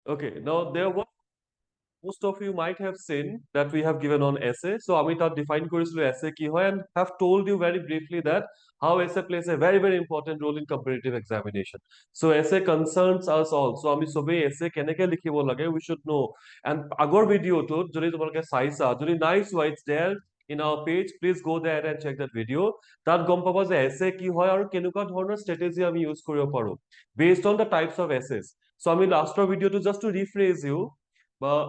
Okay, now there was most of you might have seen that we have given on essay. So আমি তাত define কৰিছিলো essay কি হয় and have told you very briefly that how essay plays a very important role in competitive examination. So essay concerns us all. So আমি সবেই essay কেনেকে লিখিব লাগে we should know. And আগৰ ভিডিঅ'টোত যদি তোমালোকে চাইছা যদি নাই চোৱা it's there in our page, please go there and check that video. তাত গম পাবা যে essay কি হয় আৰু কেনেকুৱা ধৰণৰ strategy আমি use কৰিব পাৰো based on the types of essays. So আমি লাষ্টৰ ভিডিঅ'টো just to rephrase you but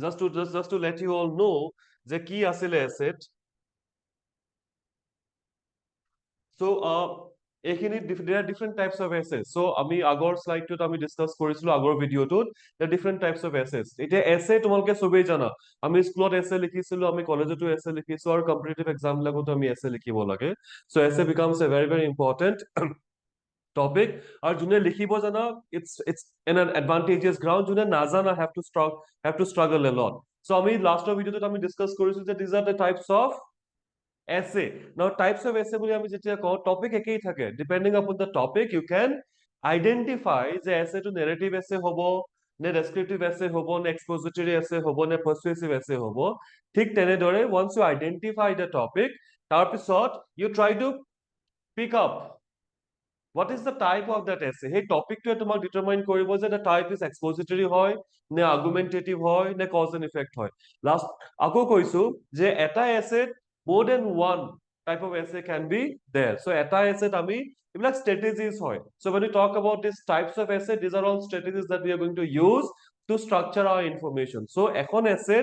just to let you all know যে কি আছিলে asset. So এইখিনি there are different types of essays. So আমি আগৰ স্লাইডটোত আমি ডিসকাস কৰিছিলো আগৰ ভিডিঅ'টোত there are different types of essays. এতিয়া essay তোমালোকে সবেই জানা আমি স্কুলত essay লিখিছিলো আমি কলেজতো essay লিখিছো আৰু কম্পিটিটিভ এক্সাম বিলাকতো আমি essay লিখিব লাগে. So essay becomes a very important topic আৰু যোনে লিখিব জানা it's in an advantageous ground যোনে নাজানা have to struggle a lot. So আমি লাষ্টৰ ভিডিঅ'টোত আমি ডিসকাস কৰিছো যে these are the types of essay. Now types of essay বুলি আমি যেতিয়া কওঁ টপিক একেই থাকে depending upon the topic you can identify যে essay টো narrative essay হ'ব নে descriptive essay হ'ব নে expository essay হ'ব নে persuasive essay হ'ব ঠিক তেনেদৰে once you identify the topic তাৰপিছত you try to pick up what is the type of that essay hey topic to তোমাক determine কৰিব যে the type is expository হয় নে argumentative হয় নে cause and effect হয় last আকৌ কৈছো যে এটা essay more than one type of essay can be there so এটা essay আমি এইবিলাক strategies হয় so when we talk about these types of essay these are all strategies that we are going to use to structure our information so এখন essay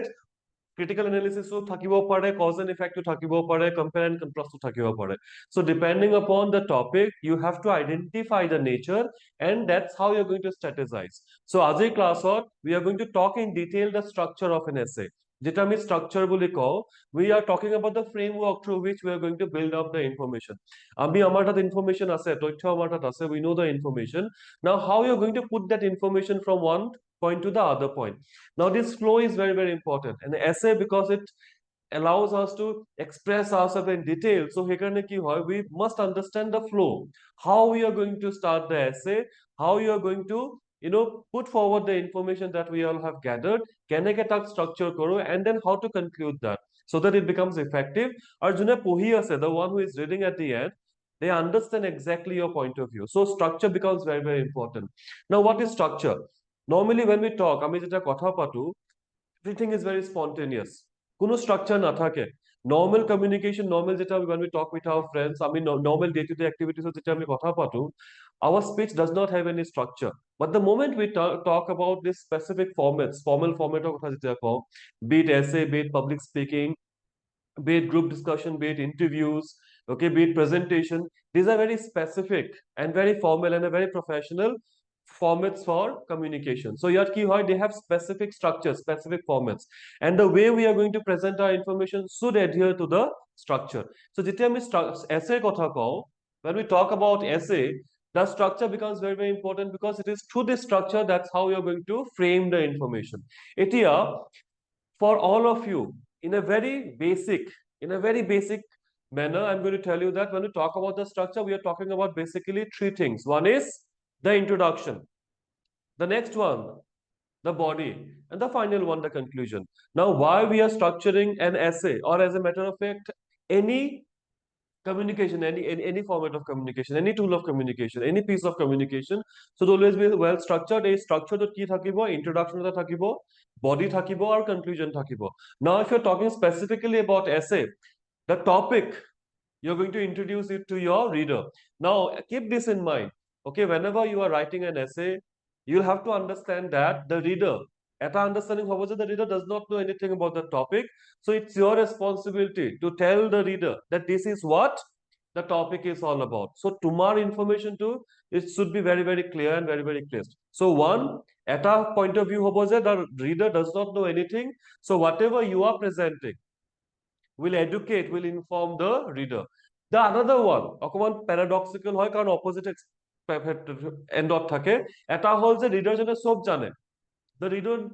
critical analysis to thakibo pare cause and effect to thakibo pare compare and contrast to thakibo pare so depending upon the topic you have to identify the nature and that's how you're going to strategize so as a class or we are going to talk in detail the structure of an essay যেটা আমি structure বলি কও we are talking about the framework through which we are going to build up the information আমি আমার তাত information আছে তথ্য আমার তাত আছে we know the information now how you are going to put that information from one point to the other point now this flow is very important and the essay because it allows us to express ourselves in detail so hekarne ki hoy we must understand the flow how we are going to start the essay how you are going to put forward the information that we all have gathered keneke tak structure koro and then how to conclude that so that it becomes effective or june pohi ase the one who is reading at the end they understand exactly your point of view so structure becomes very important now what is structure normally when we talk আমি যেটা কথা পাতো everything is very spontaneous কোনো structure না থাকে normal communication normal যেটা when we talk with our friends আমি normal day to day activities যেটা আমি কথা পাতো our speech does not have any structure but the moment we talk about this specific formats formal format কথা যেটা কও be it essay be it public speaking be it group discussion be it interviews okay be it presentation these are very specific and very formal and a very professional formats for communication so yet ki hoy they have specific structures specific formats and the way we are going to present our information should adhere to the structure so jete ami essay kotha kau when we talk about essay the structure becomes very important because it is through this structure that's how you're going to frame the information etia for all of you in a very basic manner I'm going to tell you that when we talk about the structure we are talking about basically three things one is the introduction the next one the body and the final one the conclusion now why we are structuring an essay or as a matter of fact any communication any format of communication any tool of communication any piece of communication should always be well structured a structure to ki thakibo introduction ta thakibo body thakibo or conclusion thakibo now if you're talking specifically about essay the topic you're going to introduce it to your reader now keep this in mind okay whenever you are writing an essay you'll have to understand that the reader at understanding how the reader does not know anything about the topic so it's your responsibility to tell the reader that this is what the topic is all about so tomorrow information too it should be very clear and very clear so one at a point of view hobo je the reader does not know anything so whatever you are presenting will educate will inform the reader the another one অকমান paradoxical হয় কারণ opposite end থাকে এটা হল যে reader জনে সব জানে the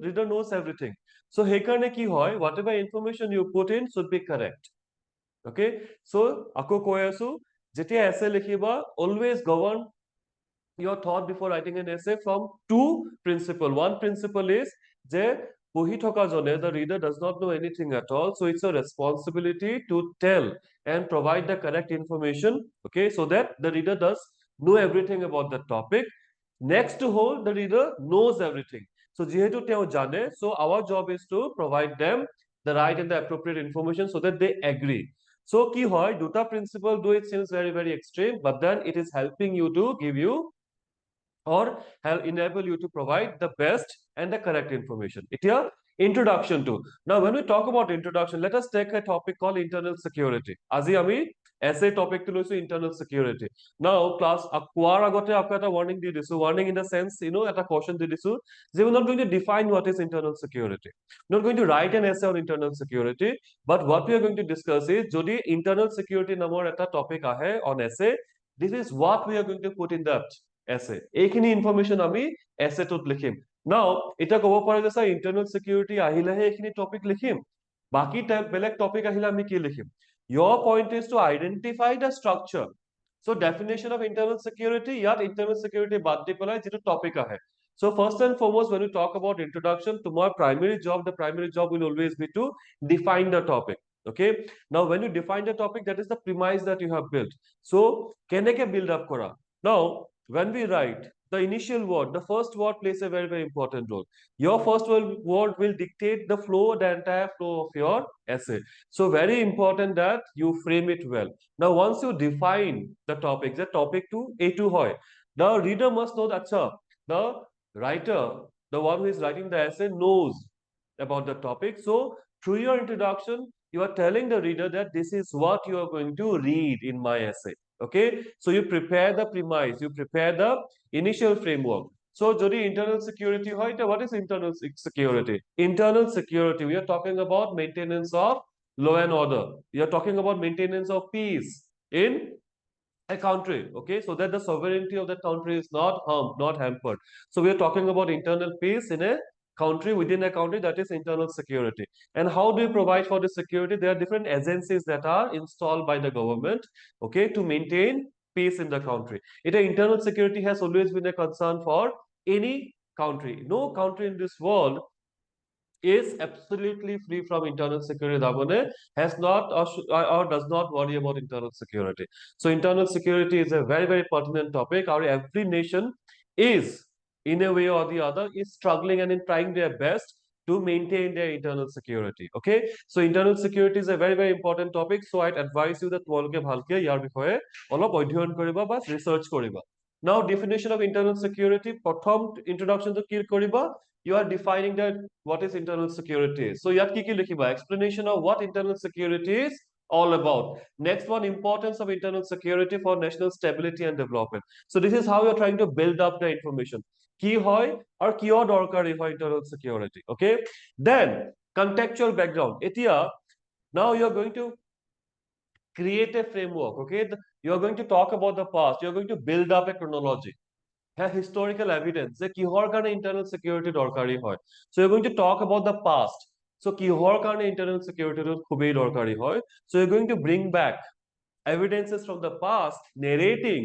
reader knows everything so হেকাৰণে কি হয় whatever information you put in should be correct okay so আকৌ কৈ আছো যেতিয়া essay লিখিবা always govern your thought before writing an essay from two principles. One principle is যে পঢ়ি থকা জনে, the reader does not know anything at all, so it's a responsibility to tell and provide the correct information, okay, so that the reader does know everything about the topic. Next to whole, the reader knows everything. So যেহেতু তেও জানে, so our job is to provide them the right and the appropriate information so that they agree. So কি হয়, দুটা principle do it seems very very extreme, but then it is helping you to give you or help enable you to provide the best and the correct information. It here introduction to. Now, when we talk about introduction, let us take a topic called internal security. Azi ami essay topic to loisu internal security. Now, class akuar agote aapko eta warning di disu. Warning in the sense, eta caution di disu. They were not going to define what is internal security. Not going to write an essay on internal security, but what we are going to discuss is jodi internal security namor eta topic ahe on essay. This is what we are going to put in that essay. এইখিনি information আমি এছেটোত লিখিম। নাও এটা কব পাৰো যে sir internal security আহিলেহে এইখিনি topic লিখিম, বাকি বেলেগ টপিক আহিলে আমি কি লিখিম? Your point is to identify the structure. So definition of internal security, ইয়াত internal security বাদ দি পেলাই যেটো টপিক আহে। So first and foremost, when you talk about introduction, tomorrow the primary job will always be to define the topic. Okay. Now, when you define the topic, that is the premise that you have built. So, keneke build up kora. Now, when we write, the initial word, the first word plays a very, very important role. Your first word will dictate the flow, the entire flow of your essay. So very important that you frame it well. Now, once you define the topic to A2 hoy, the reader must know that, sir, the writer, the one who is writing the essay, knows about the topic. So through your introduction, you are telling the reader that this is what you are going to read in my essay. Okay, so you prepare the premise, you prepare the initial framework. So jodi internal security hoy, what is internal security? Internal security, we are talking about maintenance of law and order. We are talking about maintenance of peace in a country, okay, so that the sovereignty of that country is not harmed, not hampered. So we are talking about internal peace in a country, within a country, that is internal security. And how do you provide for the security? There are different agencies that are installed by the government, okay, to maintain peace in the country. Internal security has always been a concern for any country. No country in this world is absolutely free from internal security. Dabone has not or does not worry about internal security. So internal security is a very, very pertinent topic. Every nation is, in a way or the other, is struggling and in trying their best to maintain their internal security. Okay, so internal security is a very, very important topic. So I'd advise you that তোমালোকে ভালকে ইয়াৰ বিষয়ে অলপ অধ্যয়ন কৰিবা বা research কৰিবা। Now, definition of internal security, প্ৰথম introduction to কি কৰিবা? You are defining that what is internal security. So yat ki likhiba, explanation of what internal security is all about. Next one, importance of internal security for national stability and development. So this is how you're trying to build up the information. Ki hoy or kiyo dorkari for internal security. Okay, then contextual background. Etia, now you're going to create a framework. Okay, you're going to talk about the past, you're going to build up a chronology, have historical evidence যে কিহৰ কাৰণে internal security দৰকাৰী হয়. So you're going to talk about the past. So কিহৰ কাৰণে internal security খুবেই দৰকাৰী হয়. So you're going to bring back evidences from the past narrating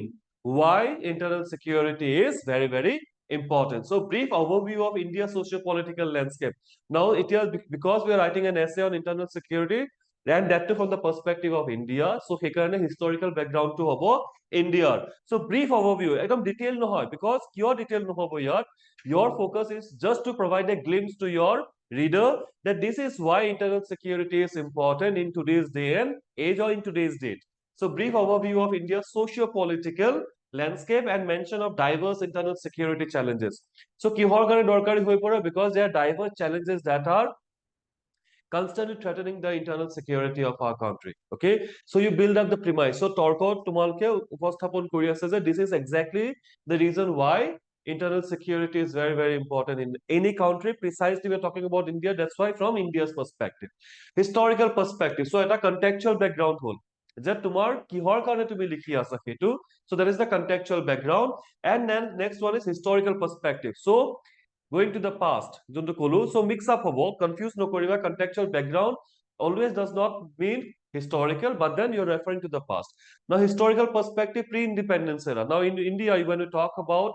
why internal security is very, very important. So brief overview of India's socio-political landscape. Now it is because we are writing an essay on internal security, and that too from the perspective of India. So here historical background to about India. So brief overview, ekdom detail no hoy, because your detail no hobo here. Your focus is just to provide a glimpse to your reader that this is why internal security is important in today's day and age or in today's date. So brief overview of India's socio-political landscape and mention of diverse internal security challenges. So kihor kare dorkari hoi pore, because there are diverse challenges that are constantly threatening the internal security of our country. Okay, so you build up the premise. So torko tumalke upasthapon kori ase je this is exactly the reason why internal security is very, very important in any country. Precisely we are talking about India, that's why from India's perspective. Historical perspective, so এটা contextual background hol যে তোমাৰ কিহৰ কাৰণে তুমি লিখি আছা সেইটো. So that is the contextual background. And then next one is historical perspective. So going to the past, যোনটো কলো, so mix up hobo, confuse নকৰিবা. Contextual background always does not mean historical, but then you're referring to the past. Now, historical perspective, pre-independence era. Now, in India, when you talk about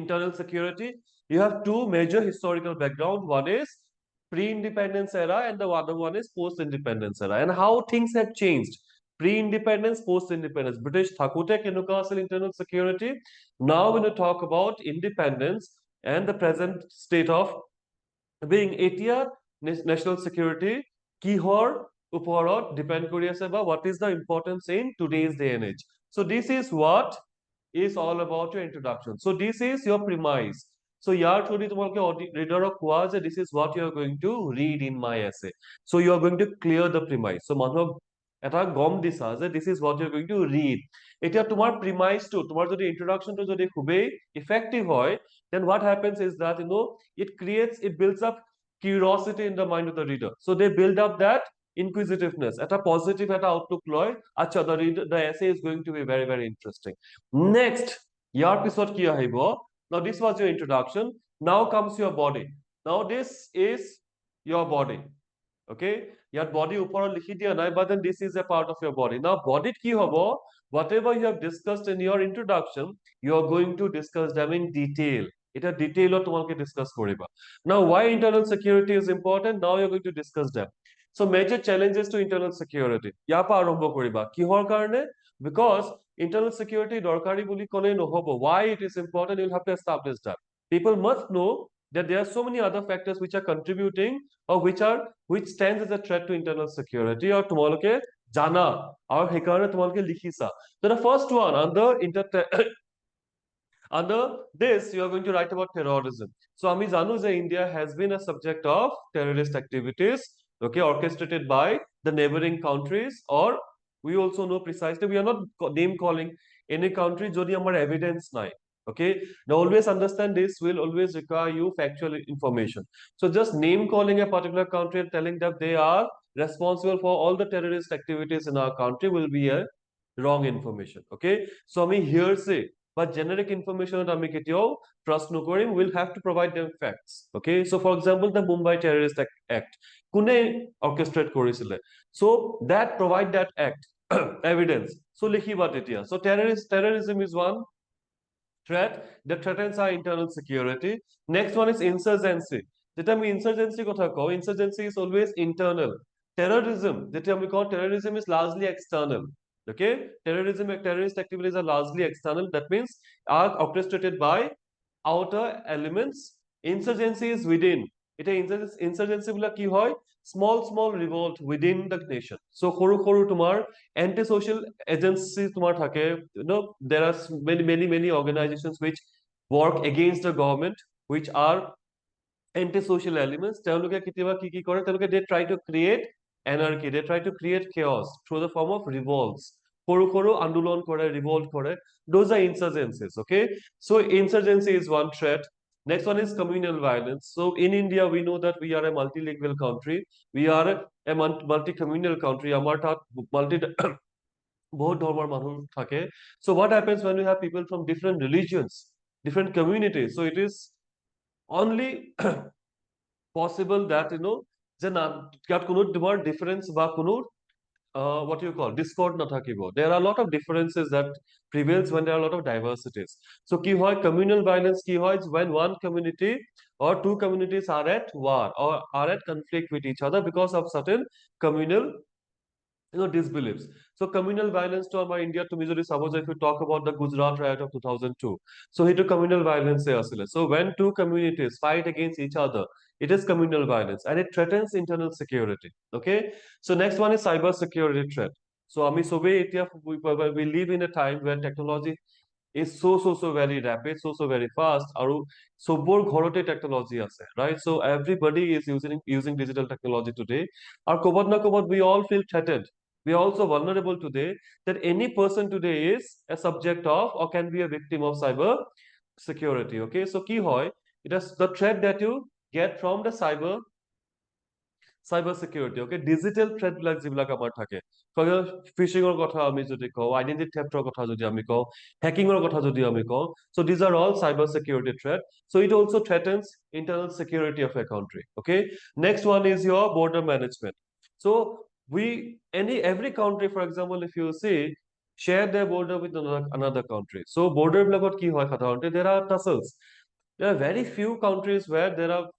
internal security, you have two major historical background. One is pre-independence era, and the other one is post-independence era. And how things have changed. Pre-independence, post-independence. British Thakute Kenukasal internal security. Now, when you talk about independence and the present state of being এতিয়া national security কিহৰ ওপৰত depend কৰি আছে বা what is the importance in today's day and age. So this is what is all about your introduction. So this is your premise. So year through তোমালোকে readerক কোৱা যে this is what you are going to read in my essay. So you are going to clear the premise. So মানুহক এটা গম দিছা যে this is what you are going to read. এতিয়া তোমাৰ premise-টো তোমাৰ যদি introduction-টো যদি খুবেই effective হয়, then what happens is that it builds up curiosity in the mind of the reader. So they build up that inquisitiveness, at a positive, at a outlook loy. Acha, the essay is going to be very, very interesting. Next, yar pisot ki ahibo. Now this was your introduction. Now comes your body. Now this is your body. Okay, your body upor likhi diya nai, but then this is a part of your body. Now body ki hobo, whatever you have discussed in your introduction, you are going to discuss them in detail. এটা ডিটেইলত তোমালোকে discuss কৰিবা. Now why internal security is important? Now you're going to discuss them. So major challenges to internal security. ইয়াৰ পৰা আৰম্ভ কৰিবা কিহৰ কাৰণে? Because internal security দৰকাৰী বুলি ক'লে নহব. Why it is important? You'll have to establish that. People must know that there are so many other factors which are contributing or which stands as a threat to internal security, or তোমালোকে জানা আৰু সেইকাৰণে তোমালোকে লিখিছা. So the first one under this, you are going to write about terrorism. So Ami janu je India has been a subject of terrorist activities, okay, orchestrated by the neighboring countries, or we also know precisely, we are not name calling any country jodi amar evidence nai. Okay, now always understand this will always require you factual information. So just name calling a particular country and telling that they are responsible for all the terrorist activities in our country will be a wrong information. Okay, so Ami hearsay but generic information that আমি কেতিয়াও trust নকৰিম, will have to provide them facts. Okay, so for example the Mumbai terrorist act কোনে orchestrate কৰিছিলে, so that provide that act evidence. So লিখিবা তেতিয়া. So terrorism is one threat that threatens our internal security. Next one is insurgency. যেতিয়া আমি insurgency কথা কওঁ, insurgency is always internal. Terrorism, যেতিয়া আমি কওঁ, terrorism is largely external. Okay, terrorist activities are largely external. That means are orchestrated by outer elements. Insurgency is within. It insurgency bula ki hoy, small revolt within the nation. So khoru tumar anti-social agencies tumar thake. There are many organizations which work against the government, which are anti-social elements. They try to create anarchy, they try to create chaos through the form of revolts. Andolon kore, revolt kore. Those are insurgencies. Okay, so insurgency is one threat. Next one is communal violence. So in India, we know that we are a multilingual country. We are a multi-communal country. Amar tat multi বহুত ধৰ্মৰ মানুহ থাকে. So what happens when you have people from different religions, different communities? So it is only possible that যে না ইয়াত কোনো তোমাৰ difference বা কোনো what you call discord nathakibo. There are a lot of differences that prevails when there are a lot of diversities. So ki hoy communal violence ki hoy when one community or two communities are at war or are at conflict with each other because of certain communal disbeliefs. So communal violence to our India, to me, suppose if you talk about the Gujarat riot of 2002, so it is communal violence. So when two communities fight against each other, it is communal violence and it threatens internal security. Okay, so next one is cyber security threat. So we live in a time when technology is so very rapid, so very fast. So bor ghorote technology ase, right? So everybody is using digital technology today. Our kobad na kobad, we all feel threatened. We are also vulnerable today, that any person today is a subject of or can be a victim of cyber security. Okay, so ki hoy, it is the threat that you get from the cyber security. Okay, digital threat bilak jibilak amar thake, phishing or kotha ami jodi ko, identity theft or kotha jodi ami ko, hacking or kotha jodi ami ko. So these are all cyber security threat. So it also threatens internal security of a country. Okay, next one is your border management. So every country, for example, if you see, share their border with another country. So border blockot ki hoy সাধাৰণতে there are tussles. There are very few countries where there are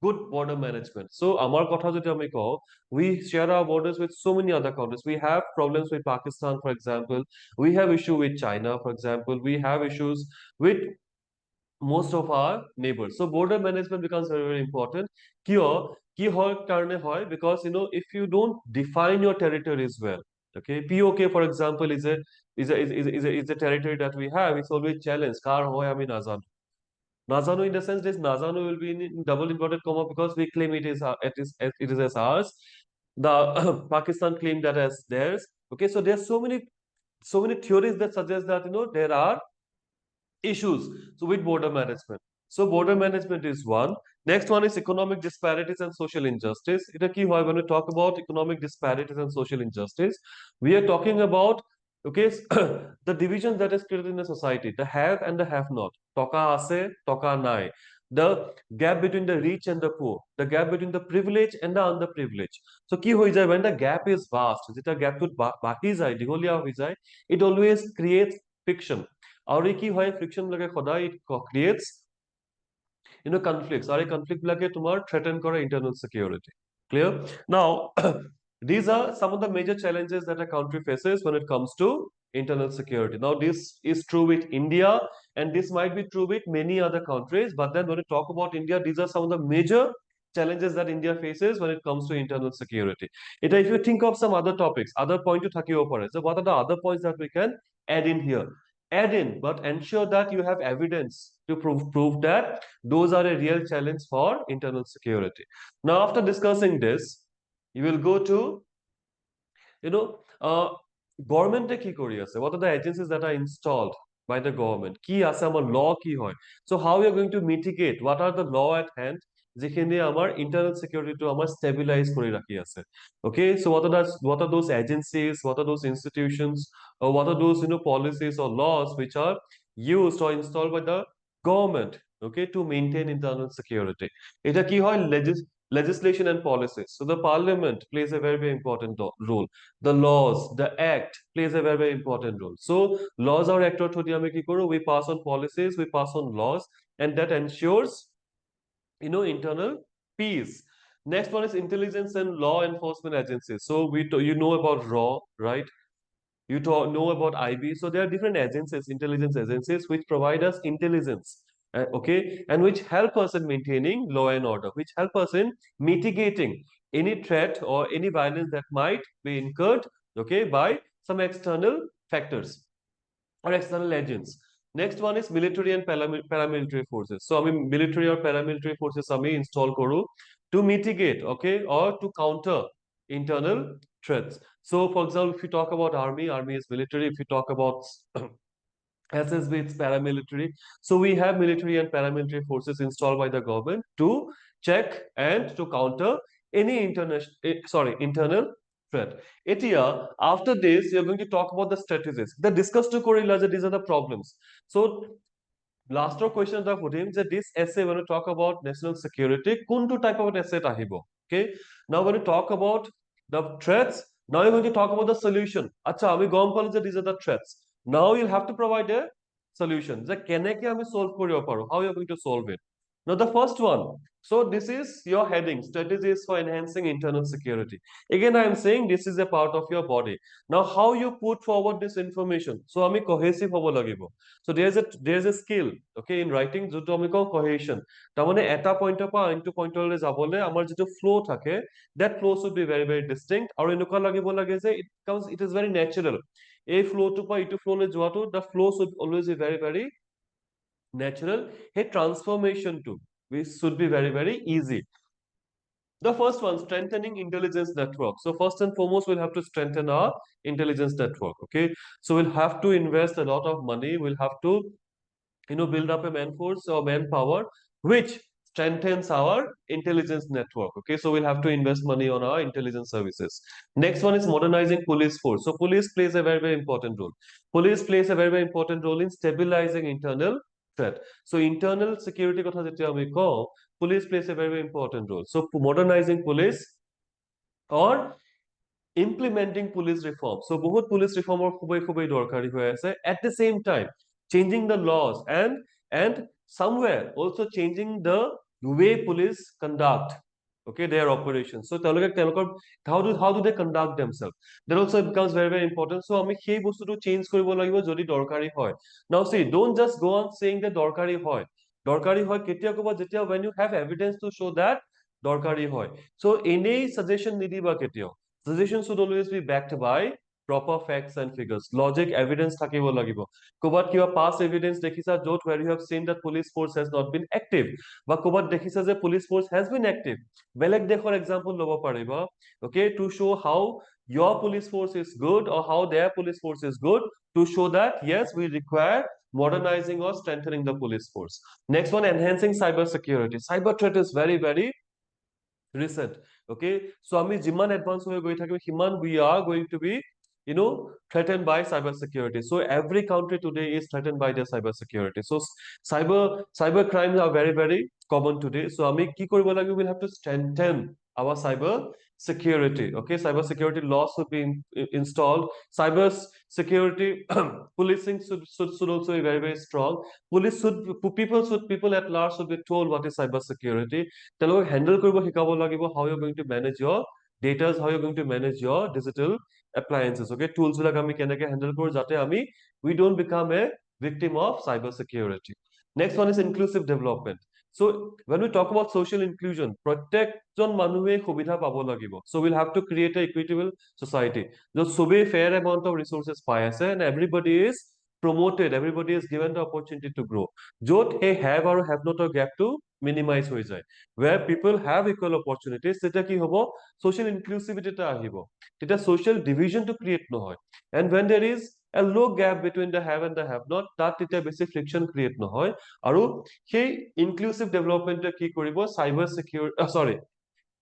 good border management. So amar kotha jodi ami kaho, we share our borders with so many other countries. We have problems with Pakistan, for example. We have issue with China, for example. We have issues with most of our neighbors. So border management becomes very, very important. Ki hoy karne hoy, because if you don't define your territories well, okay, POK, for example, is a territory that we have. It's always challenged. Kar hoy ami nazano. Nazano, in the sense, this Nazano will be in double inverted comma because we claim it is as ours. The Pakistan claim that as theirs. Okay, so there are so many theories that suggest that there are issues so with border management. So border management is one. Next one is economic disparities and social injustice. It a key why when we talk about economic disparities and social injustice, we are talking about, okay, the division that is created in the society, the have and the have not. Toka ase, toka nai. The gap between the rich and the poor, the gap between the privileged and the underprivileged. So কি হৈ যায়, when the gap is vast, যেটা gap to বাকি যায়, দীঘলীয়া হৈ যায়, it always creates friction. আৰু কি হয়, ফ্ৰিকশন বিলাকে সদায় ক্ৰিয়েটস conflicts, আৰু এই কনফ্লিক্ট বিলাকে তোমাৰ threaten কৰে internal security. Clear? Now these are some of the major challenges that a country faces when it comes to internal security. Now this is true with India, and this might be true with many other countries, but then when we talk about India, these are some of the major challenges that India faces when it comes to internal security. If you think of some other topics, other point to থাকিব পাৰে, so what are the other points that we can add in here? Add in, but ensure that you have evidence to prove that those are a real challenge for internal security. Now after discussing this, you will go to you know uh, government কি কৰি আছে, what are the agencies that are installed by the government, কি আছে আমাৰ law কি হয়, so how we are going to mitigate, what are the law at hand যিখিনি আমাৰ internal security to আমাৰ stabilize কৰি ৰাখি আছে. Okay, so what are those agencies, what are those institutions, or what are those policies or laws which are used or installed by the government, okay, to maintain internal security. Eta ki hoy legislation and policies. So the parliament plays a very, very important role. The laws, the act plays a very, very important role. So laws or act or we pass on policies, we pass on laws, and that ensures internal peace. Next one is intelligence and law enforcement agencies. So you know about raw, right? You know about IB. So there are different agencies, intelligence agencies, which provide us intelligence, okay, and which help us in maintaining law and order, which help us in mitigating any threat or any violence that might be incurred, okay, by some external factors or external agents. Next one is military and paramilitary forces. So I mean military or paramilitary forces we install koru to mitigate, okay, or to counter internal threats. So for example, if you talk about army is military. If you talk about SSB, it's paramilitary. So we have military and paramilitary forces installed by the government to check and to counter any internal threat. Etia, after this, you're going to talk about the strategies. The discuss to Korila, these are the problems. So last question that put him that this essay, when we talk about national security, kuntu type of essay tahibo. Okay. Now when we talk about the threats, now you're going to talk about the solution. Acha, we gone for these are the threats. Now you'll have to provide a solution. The keneke ami solve koribo paro. How you're going to solve it? Now the first one. So this is your heading, strategies for enhancing internal security. Again, I am saying this is a part of your body. Now how you put forward this information? So ami cohesive hobo lagibo. So there's a skill, okay, in writing যোনটো আমি কওঁ cohesion. তাৰমানে এটা পইণ্টৰ পৰা আনটো পইণ্টলৈ যাবলৈ আমাৰ যিটো flow থাকে, that flow should be very, very distinct, আৰু এনেকুৱা লাগিব লাগে যে it is very natural. এই ফ্লোটোৰ পৰা ইটো ফ্লোলৈ যোৱাটো, the flow should always be very, very natural. সেই transformation should be very, very easy. The first one, strengthening intelligence network. So first and foremost, we'll have to strengthen our intelligence network. Okay, so we'll have to invest a lot of money. We'll have to build up a manforce or manpower which strengthens our intelligence network. Okay, so we'll have to invest money on our intelligence services. Next one is modernizing police force. So police plays a very, very important role. Police plays a very, very important role in stabilizing internal threat. So internal security kotha jetia ami kau, police plays a very, very important role. So modernizing police or implementing police reform. So বহুত police reform খুবই দৰকাৰী হৈ আছে. At the same time, changing the laws and somewhere also changing the way police conduct their operations. So how do they conduct themselves? That also becomes very important. So আমি সেই বস্তুটো change কৰিব লাগিব যদি দৰকাৰী হয়. Now see, don't just go on saying that দৰকাৰী হয়. দৰকাৰী হয় কেতিয়া ক'বা যেতিয়া when you have evidence to show that দৰকাৰী হয়. So এনেই suggestion নিদিবা কেতিয়াও. Suggestion should always be backed by proper facts and figures. Logic, evidence থাকিব লাগিব. ক'বাত কিবা past evidence দেখিছা য'ত where you have seen that police force has not been active. বা ক'বাত দেখিছা যে police force has been active. বেলেগ দেশৰ example ল'ব পাৰিবা. Okay, to show how your police force is good or how their police force is good, to show that yes, we require modernizing or strengthening the police force. Next one, enhancing cyber security. Cyber threat is very recent. Okay, so ami jiman advance hoye goi thakbe himan we are going to be threatened by cyber security. So every country today is threatened by their cyber security. So cyber crimes are very common today. So ami ki koribo lagbe, we'll have to strengthen our cyber security. Okay, cyber security laws should be installed. Cyber security policing should also be very strong. People at large should be told what is cyber security. তেওঁলোকক handle কৰিব শিকাব লাগিব, how you're going to manage your data, how you're going to manage your digital appliances. Okay, tools বিলাক আমি কেনেকে handle কৰো যাতে আমি we don't become a victim of cyber security. Next one is inclusive development. So when we talk about social inclusion, প্ৰত্যেকজন মানুহে সুবিধা পাব লাগিব. So we'll have to create a equitable society. য'ত সবেই fair amount of resources পাই আছে and everybody is promoted, everybody is given the opportunity to grow. য'ত এই have আৰু have not gap to minimize হৈ যায়. Where people have equal opportunities, তেতিয়া কি হ'ব? Social inclusivity টা আহিব. তেতিয়া social division to create নহয়. And when there is a low gap between the have and the have not, তাত তেতিয়া বেছি friction create নহয়. আৰু সেই inclusive development কি কৰিব? Cyber security,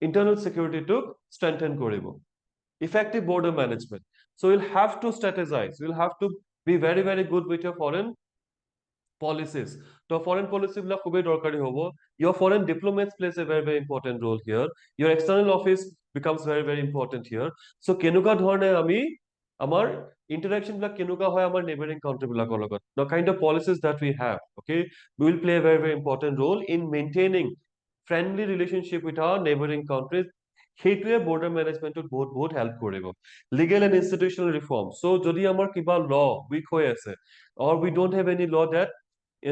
internal security to strengthen কৰিব. Effective border management. So you'll have to strategize. You'll have to be very good with your foreign policies. So foreign policy বিলাক খুবই দৰকাৰী হ'ব. Your foreign diplomats plays a very important role here. Your external office becomes very important here. So কেনেকুৱা ধৰণে আমি আমাৰ interaction বিলাক কেনেকুৱা হয় আমাৰ neighboring country বিলাকৰ লগত. The kind of policies that we have, okay, will play a very important role in maintaining friendly relationship with our neighboring countries. সেইটোৱে border managementত বহুত help কৰিব. Legal and institutional reform. So যদি আমাৰ কিবা law weak হৈ আছে or we don't have any law that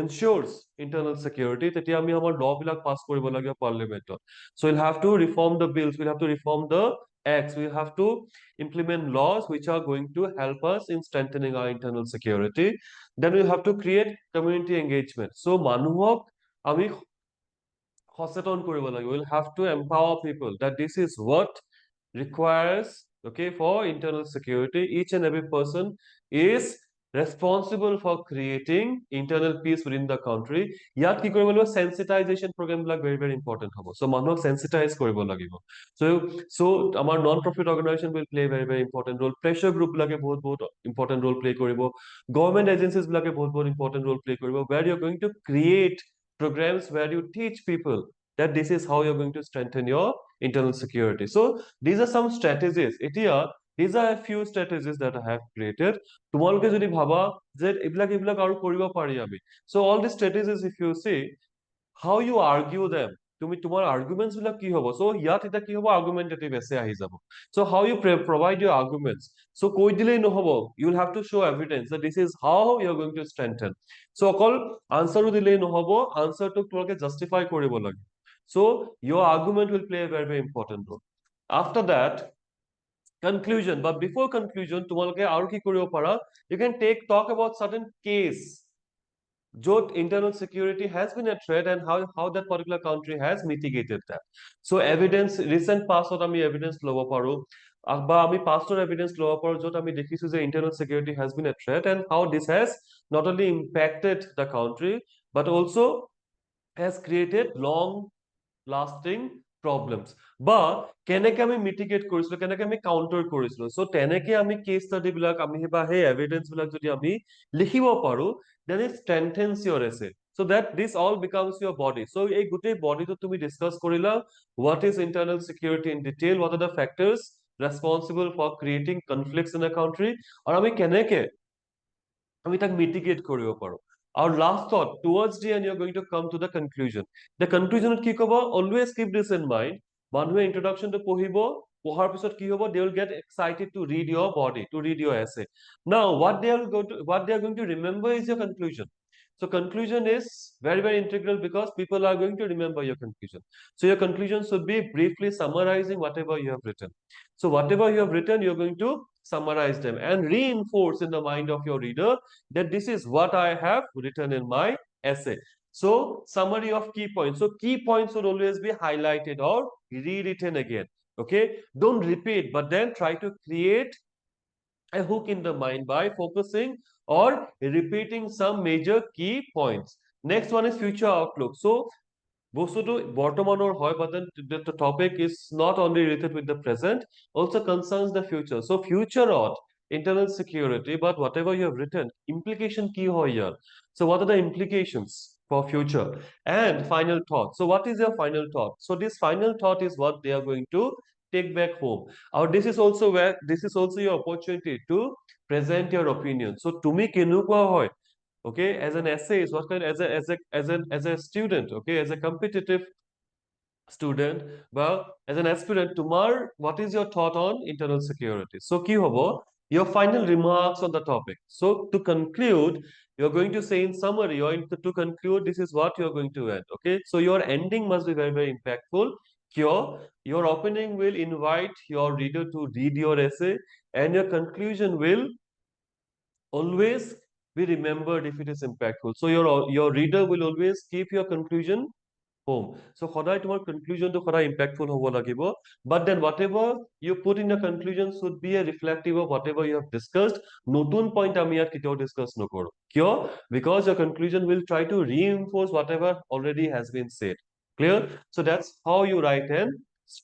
ensures internal security, তেতিয়া আমি আমাৰ law বিলাক pass কৰিব লাগিব parliamentত. So we'll have to reform the bills, we'll have to reform the acts, we'll have to implement laws which are going to help us in strengthening our internal security. Then we'll have to create community engagement. So মানুহক আমি সচেতন কৰিব লাগিব. We'll have to empower people that this is what requires, okay, for internal security. Each and every person is responsible for creating internal peace within the country. ইয়াত কি কৰিব লাগিব? Sensitization program বিলাক very important হ'ব. So মানুহক sensitize কৰিব লাগিব. So আমাৰ non-profit organization will play very important role. Pressure group বিলাকে বহুত important role play কৰিব. Government agencies বিলাকে বহুত important role play কৰিব. Where you're going to create programs where you teach people that this is how you're going to strengthen your internal security. So these are some strategies. These are a few strategies that I have created. তোমালোকে যদি ভাবা যে এইবিলাক আৰু কৰিব পাৰি আমি. So all these strategies, if you see how you argue them, তোমাৰ arguments বিলাক কি হ'ব? So ইয়াত এটা কি হ'ব? Argumentative essay আহি যাব. So how you provide your arguments. So কৈ দিলেই নহ'ব. You will have to show evidence that this is how you're going to strengthen. So অকল answer দিলেই নহ'ব, answer টোক তোমালোকে justify কৰিব লাগে. So your argument will play a very important role. After that, conclusion. But before conclusion, তোমালোকে আৰু কি কৰিব পাৰা? You can talk about certain case য'ত internal security has been a threat and how that particular country has mitigated that. So evidence, recent pastত আমি evidence ল'ব পাৰো বা আমি pastৰ evidence ল'ব পাৰো য'ত আমি দেখিছো যে internal security has been a threat and how this has not only impacted the country but also has created long lasting problems. বা কেনেকে আমি মিটিগেট কৰিছিলো, কেনেকে আমি কাউন্টাৰ কৰিছিলো. So তেনেকে আমি কেছ ষ্টাডি বিলাক আমি বা সেই এভিডেন্স বিলাক যদি আমি লিখিব পাৰো, then it strengthens your essay. So that this all becomes your body. So এই গোটেই বডিটো তুমি ডিসকাস কৰিলা, what is internal security in detail, what are the factors responsible for creating conflicts in a country, আৰু আমি কেনেকে আমি তাক mitigate কৰিব পাৰো। Our last thought towards the end, you're going to come to the conclusion. The conclusion কি কব? Always keep this in mind. মানুহে introduction to পঢ়িব, পঢ়াৰ পিছত কি হ'ব? They will get excited to read your body, to read your essay. Now, what they are going to remember is your conclusion. So conclusion is very, very integral because people are going to remember your conclusion. So your conclusion should be briefly summarizing whatever you have written. So whatever you have written, you're going to summarize them and reinforce in the mind of your reader that this is what I have written in my essay. So summary of key points. So key points should always be highlighted or rewritten again. Okay, don't repeat, but then try to create a hook in the mind by focusing or repeating some major key points. Next one is future outlook. So বস্তুটো বৰ্তমানৰ হয়, but then the topic is not only related with the present, also concerns the future. So future of internal security, but whatever you have written, implication কি হয় ইয়াৰ? So what are the implications for future? And final thought. So what is your final thought? So this final thought is what they are going to take back home. Or this is also your opportunity to present your opinion. So তুমি কেনেকুৱা হয়? Okay, as an essayist, what kind as a student, okay, as a competitive student, well, as an aspirant, tomorrow, what is your thought on internal security? So ki hobo? Your final remarks on the topic. So to conclude, you're going to say in summary, or to conclude, this is what you're going to end. Okay, so your ending must be very, very impactful. Your opening will invite your reader to read your essay, and your conclusion will always be remembered if it is impactful. So your reader will always keep your conclusion home. So সদায় তোমাৰ conclusion to সদায় impactful হ'ব লাগিব. But then whatever you put in the conclusion should be a reflective of whatever you have discussed. নতুন point আমি ইয়াত কেতিয়াও discuss নকৰো। কিয়? Because your conclusion will try to reinforce whatever already has been said. Clear? So that's how you write an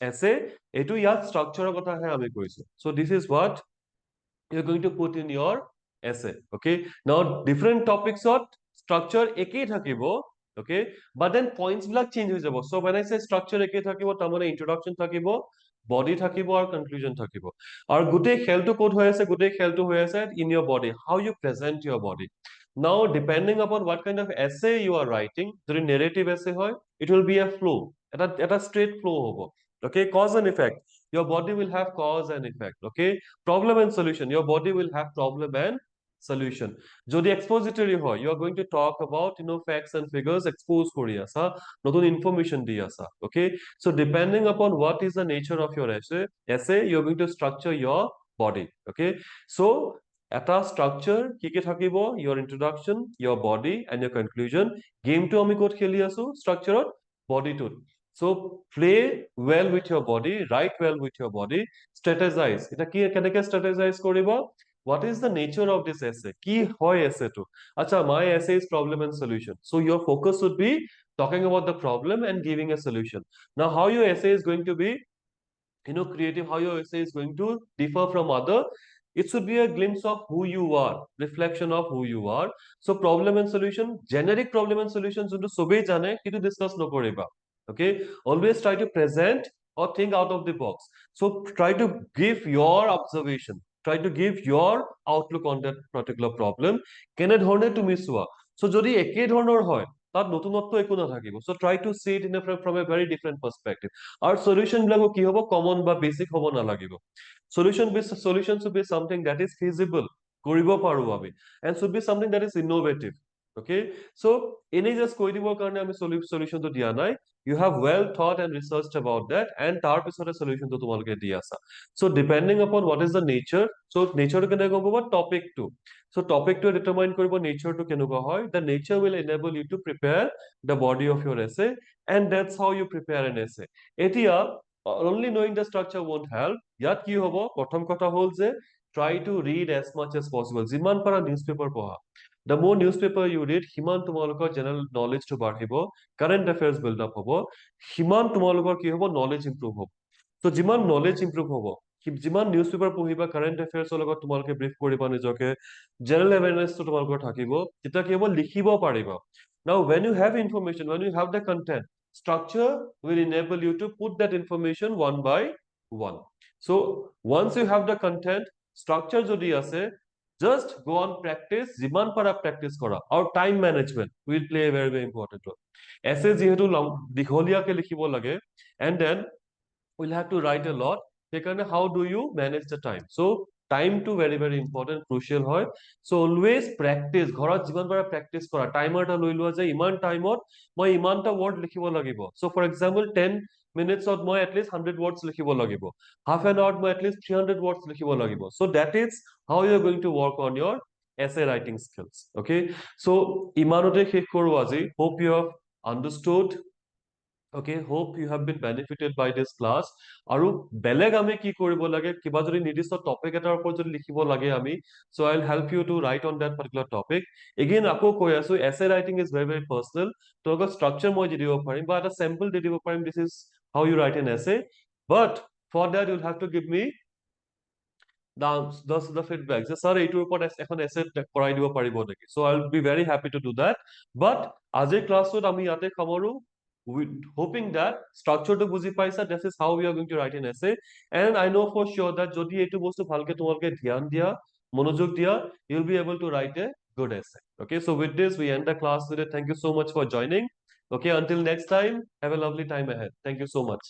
essay. এইটো ইয়াত structure কথাহে আমি কৈছো. So this is what you're going to put in your essay. Okay, now different topics of structure ekei thakibo, okay, but then points bilak change হৈ যাব. So when I say structure ekei thakibo, tamone introduction thakibo, body thakibo, or conclusion thakibo. Aru gutei kheltu kod hoy ase, gutei kheltu hoy ase in your body, how you present your body. Now depending upon what kind of essay you are writing, jodi narrative essay hoy, it will be a flow, eta straight flow hobo. Okay, cause and effect, your body will have cause and effect. Okay, problem and solution, your body will have problem and solution. Jodi expository hoy, you are going to talk about facts and figures, expose kori asa, notun information di asa. Okay, so depending upon what is the nature of your essay, you are going to structure your body. Okay, so এটা structure কি থাকিব? Your introduction, your body, and your conclusion. Game to আমি ক'ত খেলি আছো? Structure body to. So play well with your body, write well with your body, strategize. এটা কি কেনেকে strategize কৰিব? What is the nature of this essay? কি হয় essay to? আচ্ছা, my essay is problem and solution. So your focus should be talking about the problem and giving a solution. Now how your essay is going to be creative, how your essay is going to differ from other, it should be a glimpse of who you are, reflection of who you are. So problem and solution, generic problem and solution যোনটো সবেই জানে কিন্তু discuss নকৰিবা. Okay, always try to present or think out of the box. So try to give your observation, try to give your outlook on that particular problem. কেনে ধৰণে তুমি চোৱা? So যদি একে ধৰণৰ হয়, তাত নতুনত্ব একো নাথাকিব. So try to see it from a very different perspective. Our solution বিলাকো কি হ'ব? Common বা basic হ'ব নালাগিব. Solution should be something that is feasible, কৰিব পাৰো আমি, and should be something that is innovative. Okay, so এনেই just কৈ দিবৰ কাৰণে আমি solution টো দিয়া নাই. You have well thought and researched about that, and তাৰ পিছতে solution টো তোমালোকে দি আছা. So depending upon what is the nature, so nature টো কেনেকৈ গম পাবা? Topic টো. So topic টো determine কৰিব nature টো কেনেকুৱা হয়. The nature will enable you to prepare the body of your essay, and that's how you prepare an essay. এতিয়া only knowing the structure won't help. ইয়াত কি হ'ব? প্ৰথম কথা হ'ল যে try to read as much as possible. যিমান পাৰা newspaper পঢ়া. The more newspaper you read, সিমান তোমালোকৰ general knowledge টো বাঢ়িব, current affairs build up হ'ব, সিমান তোমালোকৰ কি হ'ব? Knowledge improve হ'ব. So যিমান knowledge improve হ'ব, যিমান newspaper পঢ়িবা, current affairs ৰ লগত তোমালোকে brief কৰিবা নিজকে, general awareness টো তোমালোকৰ থাকিব, তেতিয়া কি হ'ব? লিখিব পাৰিবা. Now when you have information, when you have the content, structure will enable you to put that information one by one. So once you have the content, structure jodi ase, just go on practice, jiman para practice kora. Our time management will play a very very important role. Essay jehetu dikholia ke likhibo lage, and then we'll have to write a lot. Sekane how do you manage the time? So time to very very important, crucial hoy. So always practice, ghorat jiman para practice kora. Timer ta loi lua je iman time ot moi iman ta word likhibo lagibo. So for example 10 minutes ot moi at least 100 words likhibo lagibo. Half an hour moi at least 300 words likhibo lagibo. So that is how you are going to work on your essay writing skills. Okay, so imanote shekh koru aji. Hope you have understood. Okay, hope you have been benefited by this class. আৰু বেলেগ আমি কি কৰিব লাগে, কিবা যদি নিৰ্দিষ্ট topic এটাৰ ওপৰত যদি লিখিব লাগে আমি, so I'll help you to write on that particular topic. Again আকৌ কৈ আছো, essay writing is very very personal. তোমাক structure মই দি দিব পাৰিম বা এটা sample দি দিব পাৰিম, this is how you write an essay, but for that you'll have to give me the feedback যে স্যার এইটোৰ ওপৰত এখন এছে কৰাই দিব পাৰিব নেকি. So I'll be very happy to do that. But আজিৰ ক্লাছটোত আমি ইয়াতে সামৰো, with hoping that structure to বুজি পাইছা, this is how we are going to write an essay. And I know for sure that যদি এইটো বস্তু ভালকে তোমালোকে ধ্যান দিয়া, মনোযোগ দিয়া, you'll be able to write a good essay. Okay, so with this we end the class today. Thank you so much for joining. Okay, until next time, have a lovely time ahead. Thank you so much.